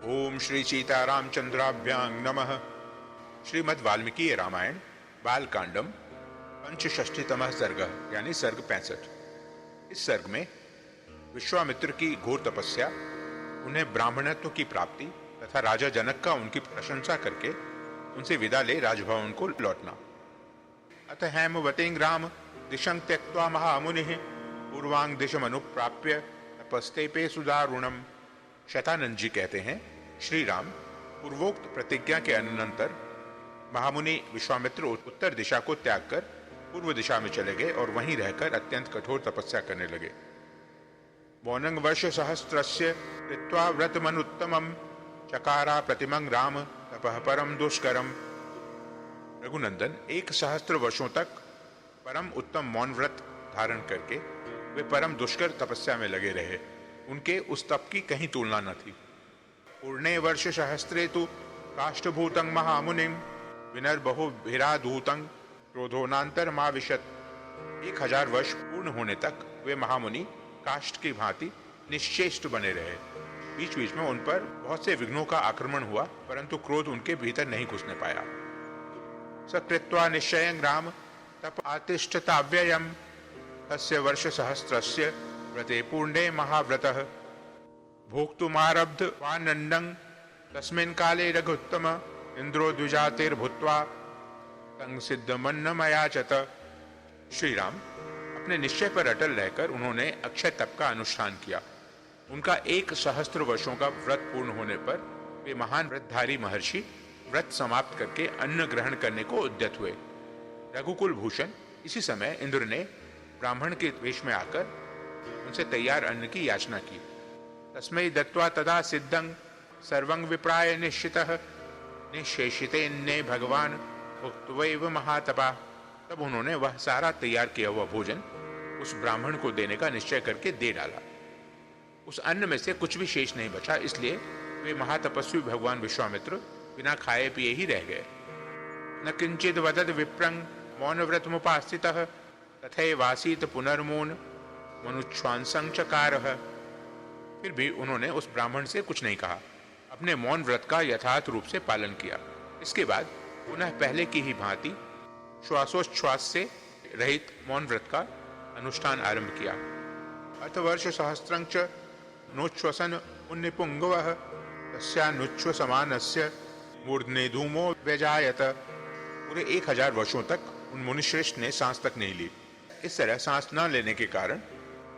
ओम श्री सीतारामचंद्राभ्यां नमः। श्रीमद् वाल्मीकि रामायण बालकांडम पंचषष्ठीतमः सर्ग यानी सर्ग 65। इस सर्ग में विश्वामित्र की घोर तपस्या, उन्हें ब्राह्मणत्व की प्राप्ति तथा राजा जनक का उनकी प्रशंसा करके उनसे विदा ले राजभवन को लौटना। अथ हैमवतीं राम दिशं त्यक्त्वा महामुनिः पूर्वांग दिशमनुप्राप्य तपस्तेपे सुदारुणम। शतानंद जी कहते हैं, श्री राम पूर्वोक्त प्रतिज्ञा के अनंतर महामुनि विश्वामित्र उत्तर दिशा को त्याग कर पूर्व दिशा में चले गए और वहीं रहकर अत्यंत कठोर तपस्या करने लगे। मौनं वर्ष सहस्त्रस्य कृत्वा व्रतमनुत्तमं चकारा प्रतिमं राम तपः परम दुष्करम। रघुनंदन 1 सहस्त्र वर्षों तक परम उत्तम मौन व्रत धारण करके वे परम दुष्कर तपस्या में लगे रहे। उनके उस तप की कहीं तुलना न थी। पूर्णे वर्ष सहस्त्रे तु काष्ठभूतं महामुनिं विनर्बहु भिराधूतं क्रोधोनांतरमाविशत। 1000 वर्ष पूर्ण होने तक वे महामुनि काष्ठ की भांति निश्चेष्ट बने रहे। बीच बीच में उन पर बहुत से विघ्नों का आक्रमण हुआ, परंतु क्रोध उनके भीतर नहीं घुसने पाया। सकृत्वा निश्चयं राम तप आतिष्ठताव्ययम् तस्य वर्ष सहस्त्रस्य व्रते पूर्णे महाव्रतः। भोक्तुमारब्धवानन्नं तस्मिन् काले रघुत्तम इंद्रो द्विजातिर्भूत्वा तं सिद्धमन्नमयाचत। श्री राम अपने निश्चय पर अटल रहकर उन्होंने अक्षय तप का अनुष्ठान किया। उनका 1 सहस्त्र वर्षों का व्रत पूर्ण होने पर वे महान व्रतधारी महर्षि व्रत समाप्त करके अन्न ग्रहण करने को उद्यत हुए। रघुकुल भूषण इसी समय इंद्र ने ब्राह्मण के वेश में आकर उनसे तैयार अन्न की याचना की। तस्मै दत्वा तदा सिद्धं सर्वं विप्राय निश्चितः निशेषितेन्ने भगवान भुक्त्वैव महातपा। तब उन्होंने वह सारा तैयार किया हुआ भोजन उस ब्राह्मण को देने का निश्चय करके दे डाला। उस अन्न में से कुछ भी शेष नहीं बचा, इसलिए वे महातपस्वी भगवान विश्वामित्र बिना खाए पिए ही रह गए। न किंचिद वदद विप्रं मौनव्रतमुपास्थितः तथैवासीत पुनर्मून मनुच्छ्वांसं चकारः। फिर भी उन्होंने उस ब्राह्मण से कुछ नहीं कहा, अपने मौन व्रत का यथार्थ रूप से पालन किया। इसके बाद पुनः पहले की ही भांति श्वासोच्छ्वास से रहित मौन व्रत का अनुष्ठान आरंभ किया। अर्थवर्ष सहस्त्रं च नोच्छ्वसन उन्निपुंगवः तस्यानुच्छ्व समानस्य मूर्धने धूमो व्यजायत। पूरे 1000 वर्षों तक उन मुनिश्रेष्ठ ने सांस तक नहीं ली। इस तरह सांस न लेने के कारण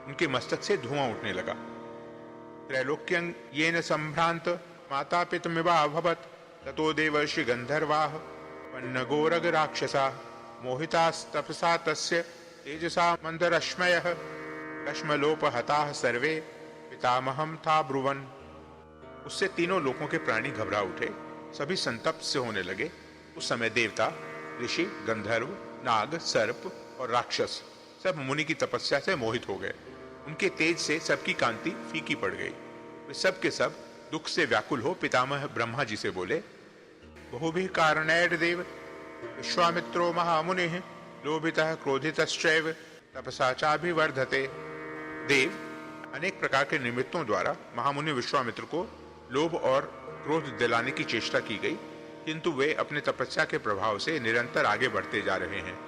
उनके मस्तक से धुआं उठने लगा। त्रैलोक्यं येन संभ्रांत माता पितमिवा अभवत ततो देवर्षि गंधर्वाः पन्नगोरग राक्षसा मोहितास्तपसा तस्य तेजसा मंदरश्मयः कश्मलोपहताः सर्वे पितामहं था ब्रुवन्। उससे तीनों लोकों के प्राणी घबरा उठे, सभी संतप्त से होने लगे। उस समय देवता, ऋषि, गंधर्व, नाग, सर्प और राक्षस सब मुनि की तपस्या से मोहित हो गए। उनके तेज से सबकी कांति फीकी पड़ गई। वे सब के सब दुख से व्याकुल हो पितामह ब्रह्मा जी से बोले, बहुभिः कारणैर्देव विश्वामित्रो महामुनिः लोभितः क्रोधितश्चैव तपसा चाभिवर्धते। देव, अनेक प्रकार के निमित्तों द्वारा महामुनि विश्वामित्र को लोभ और क्रोध दिलाने की चेष्टा की गई, किंतु वे अपने तपस्या के प्रभाव से निरंतर आगे बढ़ते जा रहे हैं।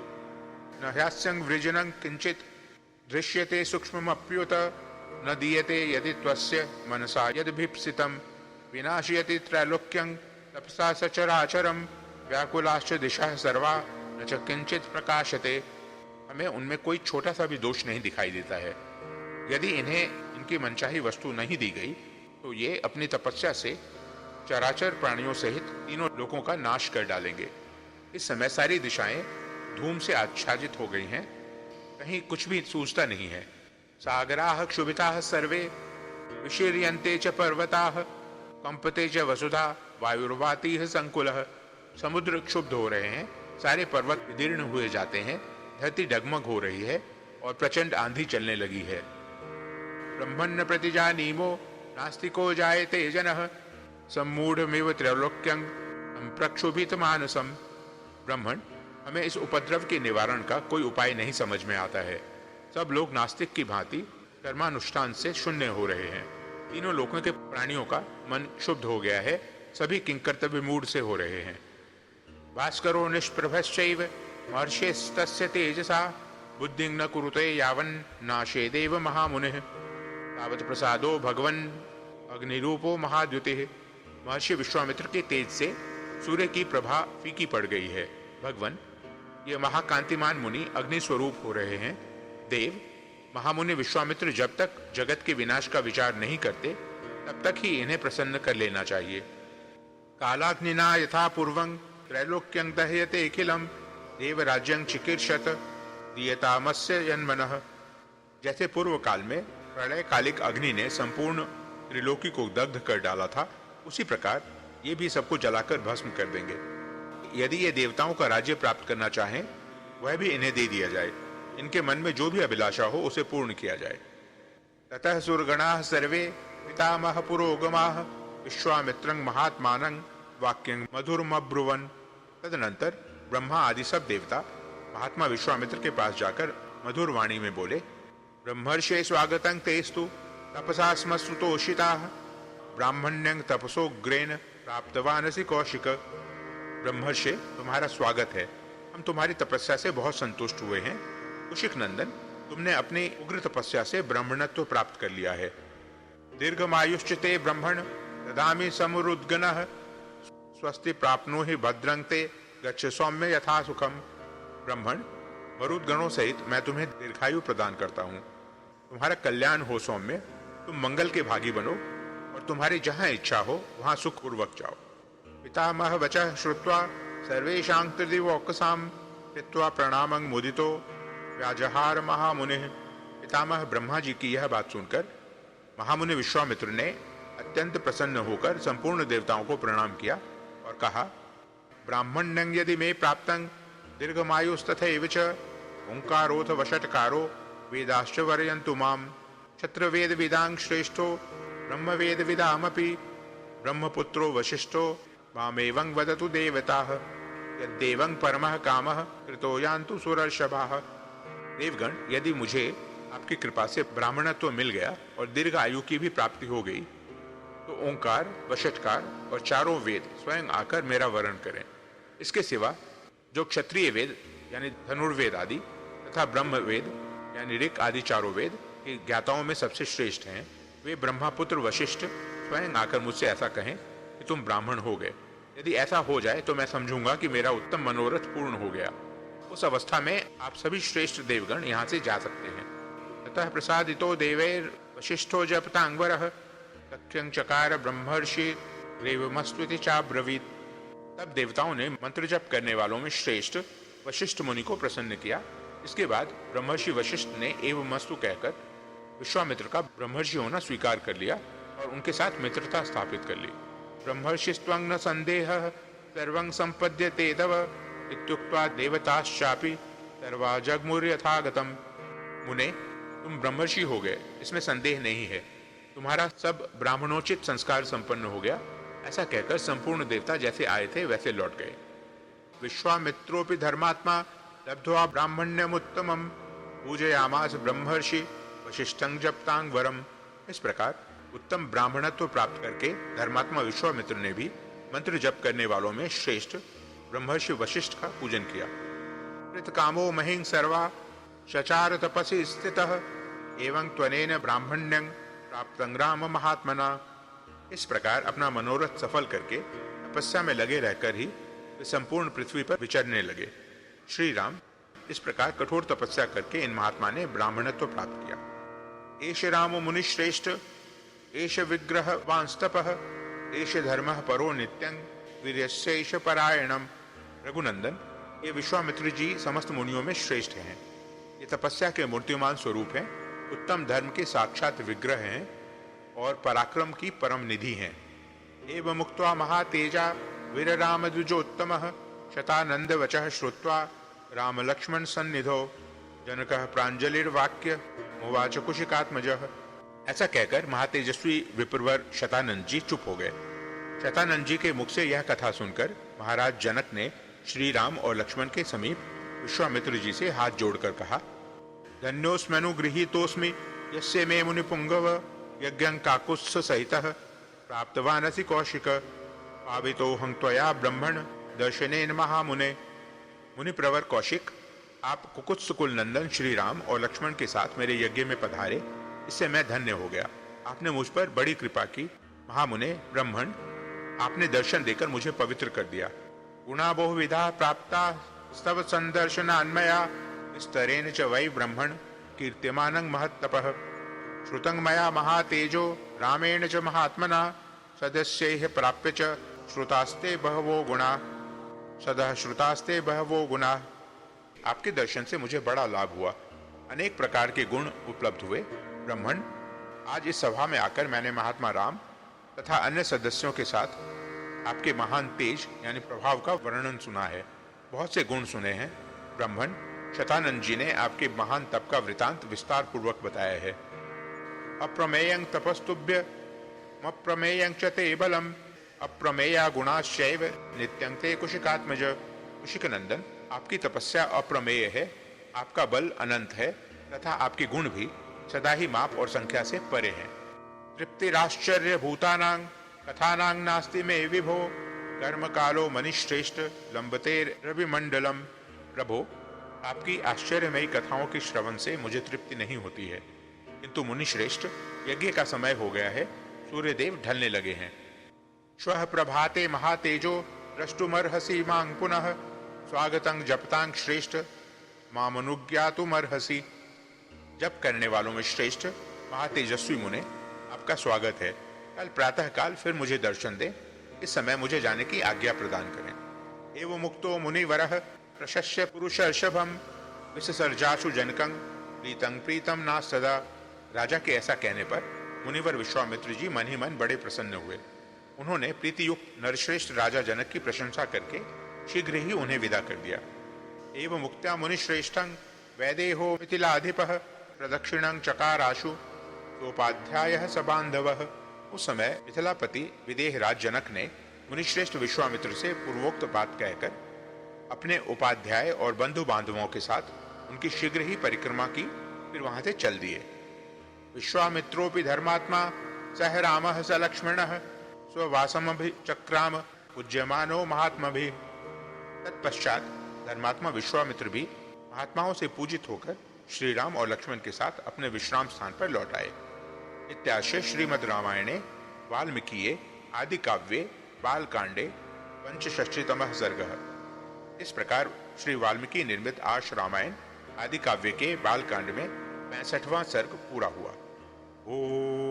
न ह्यास्यं वृजनं किंचित दृश्यते सूक्ष्ममप्युत न दीयते यदि त्वस्य मनसा यद्भीप्सितं विनाशयति त्रैलोक्यं तपसा सचराचरं व्याकुलाश्च दिशाः सर्वा न च किंचित प्रकाशते। हमें उनमें कोई छोटा सा भी दोष नहीं दिखाई देता है। यदि इन्हें इनकी मनचाही वस्तु नहीं दी गई तो ये अपनी तपस्या से चराचर प्राणियों सहित तीनों लोकों का नाश कर डालेंगे। इस समय सारी दिशाएं धूम से आच्छादित हो गई हैं, कहीं कुछ भी सूझता नहीं है। सागराः क्षुभिताः सर्वे विशीर्यन्ते च पर्वताः कंपते च वसुधा वायुर्वातिः संकुलः। समुद्र क्षुब्ध हो रहे हैं, सारे पर्वत विदीर्ण हुए जाते हैं, धरती डगमग हो रही है और प्रचंड आंधी चलने लगी है। ब्रह्मण्य प्रतिजानीमो नास्तिको जायते जनः सम्मूढ़मिव त्रैलोक्यं प्रक्षुभित मानसम। ब्राह्मण, हमें इस उपद्रव के निवारण का कोई उपाय नहीं समझ में आता है। सब लोग नास्तिक की भांति कर्मानुष्ठान से शून्य हो रहे हैं। तीनों लोकों के प्राणियों का मन शुद्ध हो गया है, सभी किंकर्तव्य मूड से हो रहे हैं। भास्करो निष्प्रभश्चैव महर्षेस्तस्य तेजसा बुद्धिं न कुरुते यावन् नाशेदेव महामुनिः तावत् प्रसादो भगवन् अग्निरूपो महाद्युतिः। महर्षि विश्वामित्र के तेज से सूर्य की प्रभा फीकी पड़ गई है। भगवान, ये महाकांतिमान मुनि अग्नि स्वरूप हो रहे हैं। देव, महामुनि विश्वामित्र जब तक जगत के विनाश का विचार नहीं करते तब तक ही इन्हें प्रसन्न कर लेना चाहिए। कालाग्निना यथा पूर्वं त्रैलोक्यं दह्यते अखिलम् देवराज्यं चिकीर्षत दीयतामस्य जन्मनः। जैसे पूर्व काल में प्रलय कालिक अग्नि ने संपूर्ण त्रिलोकी को दग्ध कर डाला था, उसी प्रकार ये भी सबको जलाकर भस्म कर देंगे। यदि ये देवताओं का राज्य प्राप्त करना चाहें, वह भी इन्हें दे दिया जाए। इनके मन में जो भी अभिलाषा हो उसे पूर्ण किया जाए। ततः सुरगणाः सर्वे पितामह पुरोगमाः विश्वामित्रं महात्मानं वाक्यं मधुरमब्रुवन्। तदनंतर ब्रह्मा आदि सब देवता महात्मा विश्वामित्र के पास जाकर मधुर वाणी में बोले, ब्रह्मर्षे स्वागतं तेस्तु तपसा स्मस्तुतोषिताः ब्राह्मण्यं तपसोग्रेण प्राप्तवानसि कौशिक। ब्रह्मर्षि, तुम्हारा स्वागत है। हम तुम्हारी तपस्या से बहुत संतुष्ट हुए हैं। कुशिक नंदन, तुमने अपनी उग्र तपस्या से ब्राह्मणत्व प्राप्त कर लिया है। दीर्घमायुश्च ते ब्रह्मण ददामि समुरुद्गनः स्वस्ति प्राप्नुहि भद्रं ते गच्छ सौम्य यथा सुखम। ब्राह्मण, मरुदगणों सहित मैं तुम्हें दीर्घायु प्रदान करता हूँ। तुम्हारा कल्याण हो सौम्य, तुम मंगल के भागी बनो और तुम्हारी जहाँ इच्छा हो वहाँ सुखपूर्वक जाओ। पितामह वचः श्रुत्वा सर्वेषां त्रिदिवौकसां कृत्वा प्रणामं मुदितो व्याजहार महामुनिः। पितामह ब्रह्मा जी की यह बात सुनकर महामुनि विश्वामित्र ने अत्यंत प्रसन्न होकर संपूर्ण देवताओं को प्रणाम किया और कहा, ब्राह्मण्यं यदि मे प्राप्तं दीर्घमायुस्तथैव च ओंकारोऽथ वषट्कारो वेदाश्च वर्यन्तु माम्। क्षत्रवेदविदां श्रेष्ठो ब्रह्मवेदविदामपि ब्रह्मपुत्रो वसिष्ठो मामेवं वदतु देवताः यद्देवं परमः कामः कृतो यान्तु सुरर्षभाः। देवगण, यदि मुझे आपकी कृपा से ब्राह्मणत्व मिल गया और दीर्घ आयु की भी प्राप्ति हो गई, तो ओंकार, वषट्कार और चारों वेद स्वयं आकर मेरा वर्ण करें। इसके सिवा जो क्षत्रिय वेद यानी धनुर्वेद आदि तथा ब्रह्म वेद यानी ऋक् आदि चारों वेद के ज्ञाताओं में सबसे श्रेष्ठ हैं, वे ब्रह्मापुत्र वशिष्ठ स्वयं आकर मुझसे ऐसा कहें कि तुम ब्राह्मण हो गए। यदि ऐसा हो जाए तो मैं समझूंगा कि मेरा उत्तम मनोरथ पूर्ण हो गया। उस अवस्था में आप सभी श्रेष्ठ देवगण यहाँ से जा सकते हैं। ततः प्रसादितो देवैर वशिष्ठो जपतांगवरः तथ्यं चकार ब्रह्मर्षि रेवमस्त्विति चाब्रवीत। तब देवताओं ने मंत्र जप करने वालों में श्रेष्ठ वशिष्ठ मुनि को प्रसन्न किया। इसके बाद ब्रह्मर्षि वशिष्ठ ने एवमस्तु कहकर विश्वामित्र का ब्रह्मर्षि होना स्वीकार कर लिया और उनके साथ मित्रता स्थापित कर ली। ब्रह्मर्षिस्त्वं न संदेहः सर्वं संपद्यते तव इत्युक्त्वा देवताश्चापि सर्वा जगमुर्यथागतम्। मुने, तुम ब्रह्मर्षि हो गए, इसमें संदेह नहीं है। तुम्हारा सब ब्राह्मणोचित संस्कार संपन्न हो गया। ऐसा कहकर संपूर्ण देवता जैसे आए थे वैसे लौट गए। विश्वामित्रोऽपि धर्मात्मा लब्ध्वा ब्राह्मण्यमुत्तमम् पूजयामास ब्रह्मर्षि वशिष्ठं जपतांग वरम। इस प्रकार उत्तम ब्राह्मणत्व प्राप्त करके धर्मात्मा विश्वामित्र ने भी मंत्र जप करने वालों में श्रेष्ठ ब्रह्मर्षि वशिष्ठ का पूजन किया। कृतकामो महिं सर्वा शचार तपसि स्थितः एवं त्वनेन ब्राह्मण्यं प्राप्तं राम महात्मना। इस प्रकार अपना मनोरथ सफल करके तपस्या में लगे रहकर ही वे संपूर्ण पृथ्वी पर विचरने लगे। श्री राम इस प्रकार कठोर तपस्या करके इन महात्मा ने ब्राह्मणत्व प्राप्त किया। एष रामो मुनिश्रेष्ठ एष विग्रह वांस्तपः एष धर्मः परो नित्यं वीर्यस्यैष परायणम्। रघुनंदन, ये विश्वामित्र जी समस्त मुनियों में श्रेष्ठ हैं। ये तपस्या के मूर्तिमान स्वरूप हैं, उत्तम धर्म के साक्षात विग्रह हैं और पराक्रम की परम निधि हैं। एवं मुक्त्वा महातेजा वीर राम द्विजोत्तमः शतानंद वचः श्रुत्वा राम लक्ष्मण सन्निधौ जनकः प्रांजलिर्वाक्य मुवाच कुशिकात्मजः। ऐसा कहकर महातेजस्वी विप्रवर शतानंद जी चुप हो गए। शतानंद जी के मुख से यह कथा सुनकर महाराज जनक ने श्री राम और लक्ष्मण के समीप विश्वामित्र जी से हाथ जोड़कर कहा, धन्योस्म्यनुगृहीतोस्मि यस्य मे मुनिपुंगव यज्ञं काकुत्स सहितः प्राप्तवानसि कौशिक पावितोऽहं त्वया ब्रह्मण दर्शनेन महामुने। मुनि प्रवर कौशिक, आप कुकुत्स कुल नंदन श्री राम और लक्ष्मण के साथ मेरे यज्ञ में पधारे, इससे मैं धन्य हो गया। आपने मुझ पर बड़ी कृपा की। महामुने ब्रह्मण, आपने दर्शन देकर मुझे पवित्र कर दिया। गुणा बहुविधा प्राप्ता स्तव संदर्शनान्मया स्तरेण च वै ब्रह्मण कीर्त्यमानं महत्तपः श्रुतं मया महातेजो रामेण च महात्मना सदस्यैः प्राप्य च श्रुतास्ते बहवो गुणा सदः श्रुतास्ते बहवो गुणा। आपके दर्शन से मुझे बड़ा लाभ हुआ, अनेक प्रकार के गुण उपलब्ध हुए। ब्रह्मण, आज इस सभा में आकर मैंने महात्मा राम तथा अन्य सदस्यों के साथ आपके महान तेज यानी प्रभाव का वर्णन सुना है, बहुत से गुण सुने हैं। ब्रह्मण, शतानंद जी ने आपके महान तप का वृतांत विस्तार पूर्वक बताया है। अप्रमेयं तपस्तुभ्य मप्रमेयं च ते बलम अप्रमेया गुणाश्चैव नित्यं ते कुशिकात्मज। कुशिकनंदन, आपकी तपस्या अप्रमेय है, आपका बल अनंत है तथा आपके गुण भी सदा ही माप और संख्या से परे हैं। तृप्तिराश्चर्य भूतानां कथानां नास्ति में विभो कर्म कालो मनिश्रेष्ठ लंबते रविमंडलम। प्रभो, आपकी आश्चर्यमयी कथाओं के श्रवण से मुझे तृप्ति नहीं होती है, किंतु मुनिश्रेष्ठ, यज्ञ का समय हो गया है, सूर्यदेव ढलने लगे हैं। श्वः प्रभाते महातेजो द्रष्टुमर्हसि मां पुनः स्वागतं जपतां श्रेष्ठ मामनुज्ञातुमर्हसि। जप करने वालों में श्रेष्ठ महातेजस्वी मुने, आपका स्वागत है। कल प्रातः काल फिर मुझे दर्शन दें, इस समय मुझे जाने की आज्ञा प्रदान करें। एवं मुक्तो मुनिवरः प्रशस्य पुरुषर्षभम विससर्जाशु जनकं प्रीतं प्रीतं नास्तदा। राजा के ऐसा कहने पर मुनिवर विश्वामित्र जी मन ही मन बड़े प्रसन्न हुए। उन्होंने प्रीतियुक्त नरश्रेष्ठ राजा जनक की प्रशंसा करके शीघ्र ही उन्हें विदा कर दिया। एवं मुक्त्या मुनिश्रेष्ठं वैदेहो मिथिलाधिपः प्रदक्षिणं चकाराशु सोपाध्यायः सबान्धवः। उस समय मिथिलापति विदेह राज जनक ने मुनिश्रेष्ठ विश्वामित्र से पूर्वोक्त बात कहकर अपने उपाध्याय और बंधु बांधवों के साथ उनकी शीघ्र ही परिक्रमा की, फिर वहां से चल दिए। विश्वामित्रोपि धर्मात्मा सह रामः स लक्ष्मणः स्ववासमभिचक्राम पूज्यमानो महात्मभिः। तत्पश्चात धर्मात्मा विश्वामित्र भी महात्माओं से पूजित होकर श्री राम और लक्ष्मण के साथ अपने विश्राम स्थान पर लौट आए। इत्याशय श्रीमद् रामायणे वाल्मीकिये आदि काव्ये बालकांडे पंचषष्टितमः सर्गः। इस प्रकार श्री वाल्मीकि निर्मित आर्ष रामायण आदि काव्य के बालकांड में 65वां सर्ग पूरा हुआ। ओम